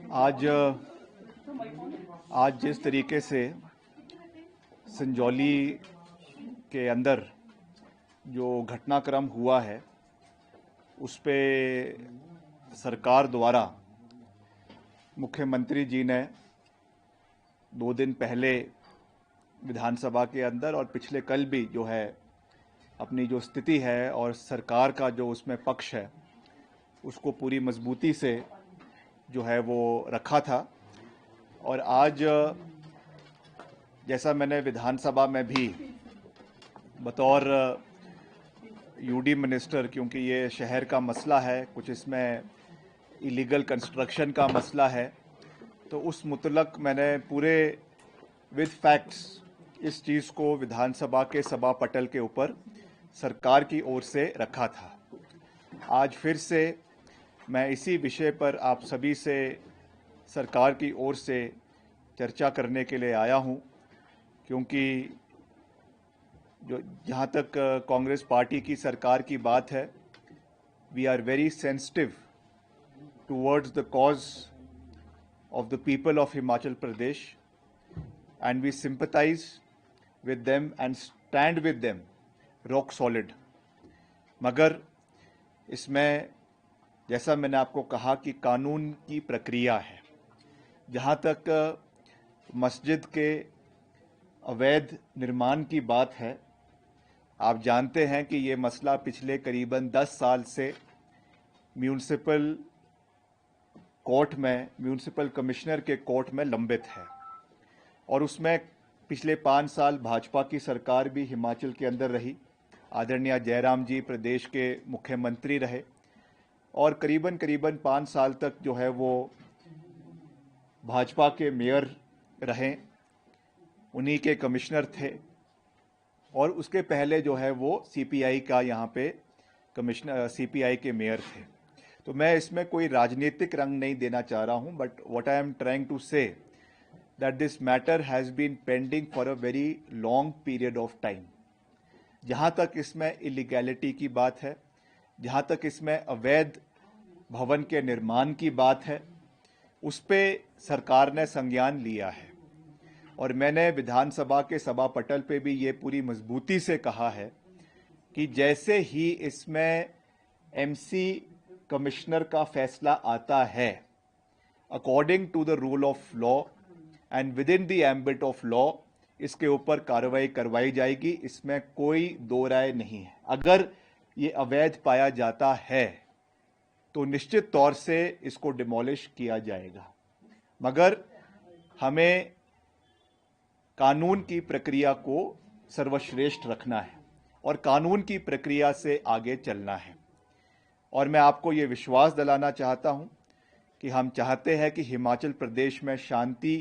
आज आज जिस तरीके से संजौली के अंदर जो घटनाक्रम हुआ है उस पे सरकार द्वारा मुख्यमंत्री जी ने 2 दिन पहले विधानसभा के अंदर और पिछले कल भी जो है अपनी जो स्थिति है और सरकार का जो उसमें पक्ष है उसको पूरी मजबूती से जो है वो रखा था। और आज जैसा मैंने विधानसभा में भी बतौर यूडी मिनिस्टर, क्योंकि ये शहर का मसला है, कुछ इसमें इलीगल कंस्ट्रक्शन का मसला है, तो उस मुतलक मैंने पूरे विद फैक्ट्स इस चीज़ को विधानसभा के सभा पटल के ऊपर सरकार की ओर से रखा था। आज फिर से मैं इसी विषय पर आप सभी से सरकार की ओर से चर्चा करने के लिए आया हूं, क्योंकि जो जहां तक कांग्रेस पार्टी की सरकार की बात है, we are very sensitive towards the cause of the people of Himachal Pradesh and we sympathise with them and stand with them rock solid. मगर इसमें जैसा मैंने आपको कहा कि कानून की प्रक्रिया है। जहाँ तक मस्जिद के अवैध निर्माण की बात है, आप जानते हैं कि ये मसला पिछले करीबन 10 साल से म्यूनिसिपल कोर्ट में, म्यूनिसिपल कमिश्नर के कोर्ट में लंबित है। और उसमें पिछले 5 साल भाजपा की सरकार भी हिमाचल के अंदर रही, आदरणीय जयराम जी प्रदेश के मुख्यमंत्री रहे और करीबन 5 साल तक जो है वो भाजपा के मेयर रहे, उन्हीं के कमिश्नर थे। और उसके पहले जो है वो सीपीआई का यहाँ पे कमिश्नर, सीपीआई के मेयर थे। तो मैं इसमें कोई राजनीतिक रंग नहीं देना चाह रहा हूँ, but what I am trying to say that this matter has been pending for a very long period of time. जहाँ तक इसमें इलीगैलिटी की बात है, जहाँ तक इसमें अवैध भवन के निर्माण की बात है, उस पे सरकार ने संज्ञान लिया है। और मैंने विधानसभा के सभा पटल पे भी ये पूरी मजबूती से कहा है कि जैसे ही इसमें एमसी कमिश्नर का फैसला आता है, according to the rule of law and within the ambit of law, इसके ऊपर कार्रवाई करवाई जाएगी। इसमें कोई दो राय नहीं है। अगर ये अवैध पाया जाता है तो निश्चित तौर से इसको डिमोलिश किया जाएगा। मगर हमें कानून की प्रक्रिया को सर्वश्रेष्ठ रखना है और कानून की प्रक्रिया से आगे चलना है। और मैं आपको ये विश्वास दिलाना चाहता हूं कि हम चाहते हैं कि हिमाचल प्रदेश में शांति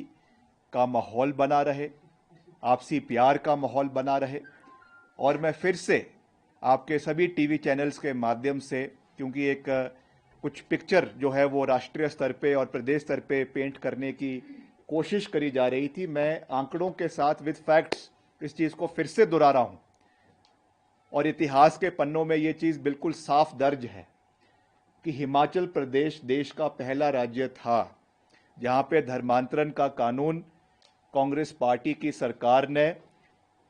का माहौल बना रहे, आपसी प्यार का माहौल बना रहे। और मैं फिर से आपके सभी टीवी चैनल्स के माध्यम से, क्योंकि एक कुछ पिक्चर जो है वो राष्ट्रीय स्तर पे और प्रदेश स्तर पे पेंट करने की कोशिश करी जा रही थी, मैं आंकड़ों के साथ विद फैक्ट्स इस चीज़ को फिर से दोहरा रहा हूँ। और इतिहास के पन्नों में ये चीज़ बिल्कुल साफ दर्ज है कि हिमाचल प्रदेश देश का पहला राज्य था जहाँ पे धर्मांतरण का कानून कांग्रेस पार्टी की सरकार ने,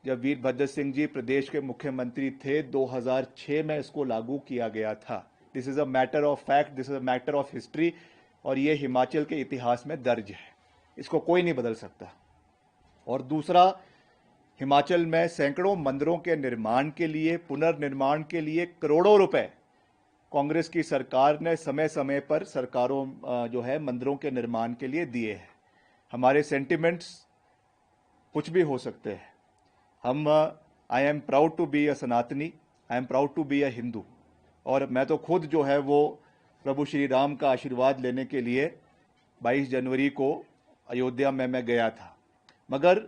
जब वीरभद्र सिंह जी प्रदेश के मुख्यमंत्री थे, 2006 में इसको लागू किया गया था। This is a matter of fact, this is a matter of history, और ये हिमाचल के इतिहास में दर्ज है, इसको कोई नहीं बदल सकता। और दूसरा, हिमाचल में सैकड़ों मंदिरों के निर्माण के लिए, पुनर्निर्माण के लिए करोड़ों रुपए कांग्रेस की सरकार ने समय समय पर सरकारों जो है मंदिरों के निर्माण के लिए दिए हैं। हमारे सेंटिमेंट्स कुछ भी हो सकते हैं। हम I am proud to be a Sanatani, I am proud to be a Hindu. और मैं तो खुद जो है वो प्रभु श्री राम का आशीर्वाद लेने के लिए 22 जनवरी को अयोध्या में मैं गया था। मगर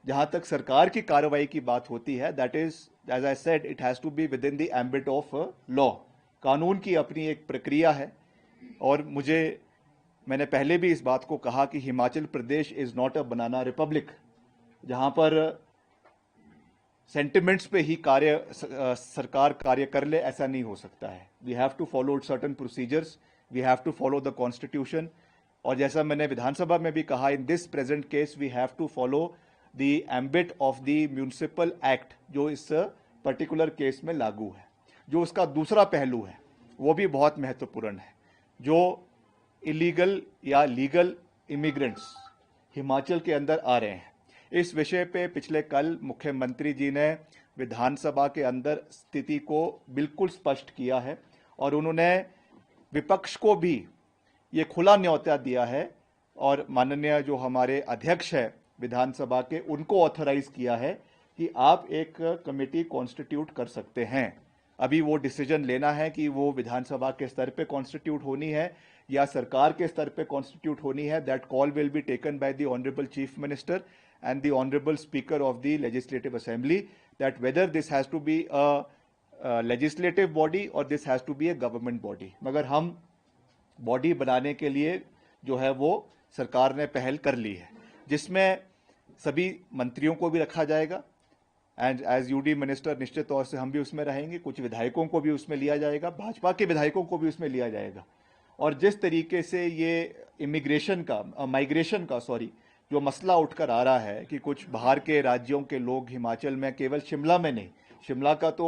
जहाँ तक सरकार की कार्रवाई की बात होती है, that is as I said, it has to be within the ambit of law. कानून की अपनी एक प्रक्रिया है। और मैंने पहले भी इस बात को कहा कि Himachal Pradesh is not a banana republic, जहाँ पर सेंटिमेंट्स पे ही सरकार कार्य कर ले, ऐसा नहीं हो सकता है। We have to follow certain procedures, we have to follow the constitution, और जैसा मैंने विधानसभा में भी कहा, in this present case we have to follow the ambit of the municipal act जो इस पर्टिकुलर केस में लागू है। जो उसका दूसरा पहलू है वो भी बहुत महत्वपूर्ण है। जो इलीगल या लीगल इमिग्रेंट्स हिमाचल के अंदर आ रहे हैं, इस विषय पे पिछले कल मुख्यमंत्री जी ने विधानसभा के अंदर स्थिति को बिल्कुल स्पष्ट किया है और उन्होंने विपक्ष को भी ये खुला न्योता दिया है और माननीय जो हमारे अध्यक्ष है विधानसभा के, उनको ऑथराइज किया है कि आप एक कमेटी कॉन्स्टिट्यूट कर सकते हैं। अभी वो डिसीजन लेना है कि वो विधानसभा के स्तर पे कॉन्स्टिट्यूट होनी है या सरकार के स्तर पे कॉन्स्टिट्यूट होनी है। That call will be taken by the honourable chief minister and the honorable speaker of the legislative assembly, that whether this has to be a legislative body or this has to be a government body। मगर हम body बनाने के लिए जो है वो सरकार ने पहल कर ली है, जिसमें सभी मंत्रियों को भी रखा जाएगा एंड एज यूडी मिनिस्टर निश्चित तौर से हम भी उसमें रहेंगे। कुछ विधायकों को भी उसमें लिया जाएगा, भाजपा के विधायकों को भी उसमें लिया जाएगा। और जिस तरीके से ये इमिग्रेशन का माइग्रेशन का जो मसला उठकर आ रहा है कि कुछ बाहर के राज्यों के लोग हिमाचल में, केवल शिमला में नहीं, शिमला का तो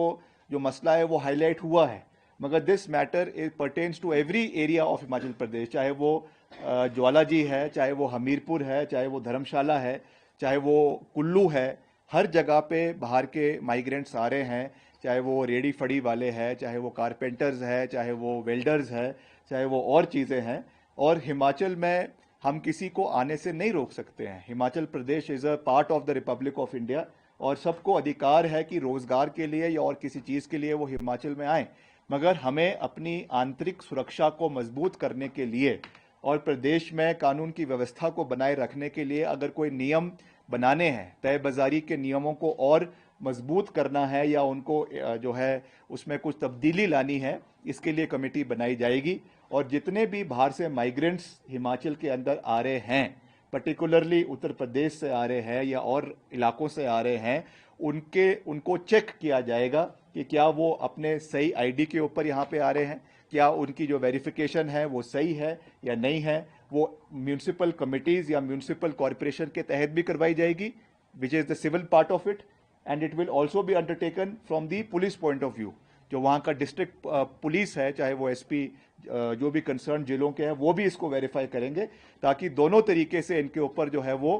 जो मसला है वो हाईलाइट हुआ है, मगर this matter is pertains to every area of Himachal Pradesh. चाहे वो ज्वालाजी है, चाहे वो हमीरपुर है, चाहे वो धर्मशाला है, चाहे वो कुल्लू है, हर जगह पे बाहर के माइग्रेंट्स आ रहे हैं। चाहे वो रेडी फड़ी वाले हैं, चाहे वो कारपेंटर्स है, चाहे वो वेल्डर्स है, चाहे वो और चीज़ें हैं। और हिमाचल में हम किसी को आने से नहीं रोक सकते हैं। Himachal Pradesh is a part of the republic of India और सबको अधिकार है कि रोजगार के लिए या और किसी चीज़ के लिए वो हिमाचल में आए, मगर हमें अपनी आंतरिक सुरक्षा को मजबूत करने के लिए और प्रदेश में कानून की व्यवस्था को बनाए रखने के लिए अगर कोई नियम बनाने हैं, तय बाजारी के नियमों को और मजबूत करना है या उनको जो है उसमें कुछ तब्दीली लानी है, इसके लिए कमेटी बनाई जाएगी। और जितने भी बाहर से माइग्रेंट्स हिमाचल के अंदर आ रहे हैं, पर्टिकुलरली उत्तर प्रदेश से आ रहे हैं या और इलाकों से आ रहे हैं, उनको चेक किया जाएगा कि क्या वो अपने सही आईडी के ऊपर यहाँ पे आ रहे हैं, क्या उनकी जो वेरिफिकेशन है वो सही है या नहीं है। वो municipal committees or municipal corporation के तहत भी करवाई जाएगी, which is the civil part of it, and it will also be undertaken from the police point of view. जो वहाँ का डिस्ट्रिक्ट पुलिस है, चाहे वो एसपी, जो भी कंसर्न जिलों के हैं, वो भी इसको वेरीफाई करेंगे, ताकि दोनों तरीके से इनके ऊपर जो है वो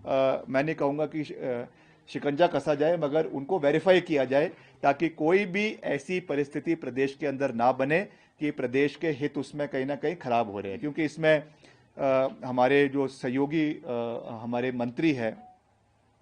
मैं नहीं कहूँगा कि शिकंजा कसा जाए, मगर उनको वेरीफाई किया जाए, ताकि कोई भी ऐसी परिस्थिति प्रदेश के अंदर ना बने कि प्रदेश के हित उसमें कहीं ना कहीं खराब हो रहे हैं। क्योंकि इसमें हमारे जो सहयोगी हमारे मंत्री हैं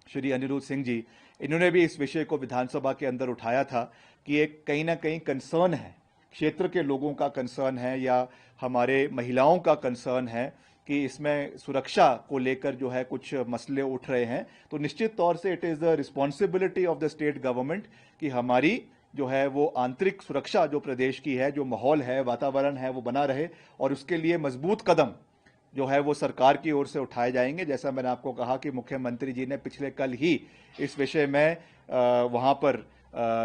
श्री अनिरुद्ध सिंह जी, इन्होंने भी इस विषय को विधानसभा के अंदर उठाया था कि एक कहीं ना कहीं कंसर्न है, क्षेत्र के लोगों का कंसर्न है या हमारे महिलाओं का कंसर्न है कि इसमें सुरक्षा को लेकर जो है कुछ मसले उठ रहे हैं। तो निश्चित तौर से it is the responsibility of the state government कि हमारी जो है वो आंतरिक सुरक्षा जो प्रदेश की है, जो माहौल है, वातावरण है, वो बना रहे, और उसके लिए मजबूत कदम जो है वो सरकार की ओर से उठाए जाएंगे। जैसा मैंने आपको कहा कि मुख्यमंत्री जी ने पिछले कल ही इस विषय में वहाँ पर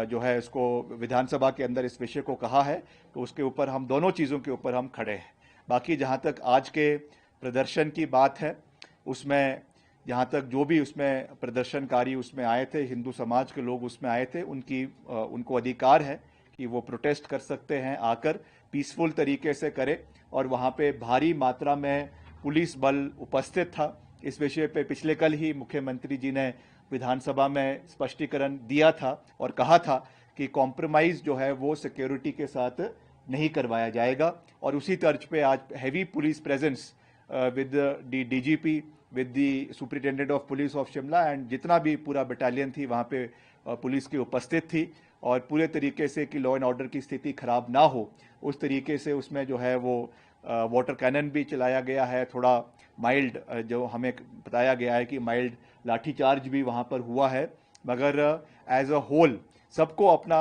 जो है इसको विधानसभा के अंदर इस विषय को कहा है, तो उसके ऊपर हम दोनों चीज़ों के ऊपर हम खड़े हैं। बाकी जहाँ तक आज के प्रदर्शन की बात है, उसमें जहाँ तक जो भी उसमें प्रदर्शनकारी उसमें आए थे, हिंदू समाज के लोग उसमें आए थे, उनको अधिकार है कि वो प्रोटेस्ट कर सकते हैं, आकर पीसफुल तरीके से करें। और वहाँ पे भारी मात्रा में पुलिस बल उपस्थित था। इस विषय पे पिछले कल ही मुख्यमंत्री जी ने विधानसभा में स्पष्टीकरण दिया था और कहा था कि कॉम्प्रोमाइज़ जो है वो सिक्योरिटी के साथ नहीं करवाया जाएगा। और उसी तर्ज पे आज heavy police presence with the DGP, with the superintendent of police of Shimla and जितना भी पूरा बटालियन थी वहाँ पे पुलिस की उपस्थित थी, और पूरे तरीके से कि लॉ एंड ऑर्डर की स्थिति खराब ना हो उस तरीके से उसमें जो है वो वाटर कैनन भी चलाया गया है। थोड़ा माइल्ड जो हमें बताया गया है कि माइल्ड लाठीचार्ज भी वहाँ पर हुआ है, मगर एज अ होल सबको अपना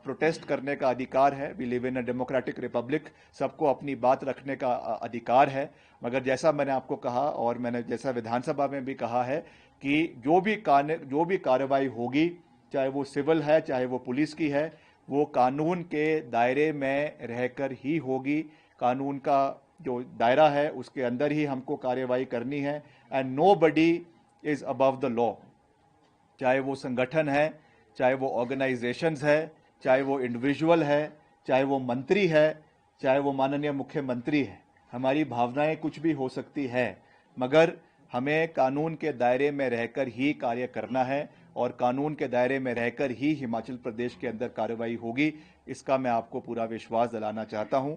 प्रोटेस्ट करने का अधिकार है। We live in a democratic republic, सबको अपनी बात रखने का अधिकार है। मगर जैसा मैंने आपको कहा और मैंने जैसा विधानसभा में भी कहा है कि जो भी कार्रवाई होगी, चाहे वो सिविल है चाहे वो पुलिस की है, वो कानून के दायरे में रहकर ही होगी। कानून का जो दायरा है उसके अंदर ही हमको कार्यवाही करनी है। And nobody is above the law, चाहे वो संगठन है, चाहे वो ऑर्गेनाइजेशंस है, चाहे वो इंडिविजुअल है, चाहे वो मंत्री है, चाहे वो माननीय मुख्यमंत्री है। हमारी भावनाएं कुछ भी हो सकती है, मगर हमें कानून के दायरे में रहकर ही कार्य करना है और कानून के दायरे में रहकर ही हिमाचल प्रदेश के अंदर कार्रवाई होगी। इसका मैं आपको पूरा विश्वास दिलाना चाहता हूं।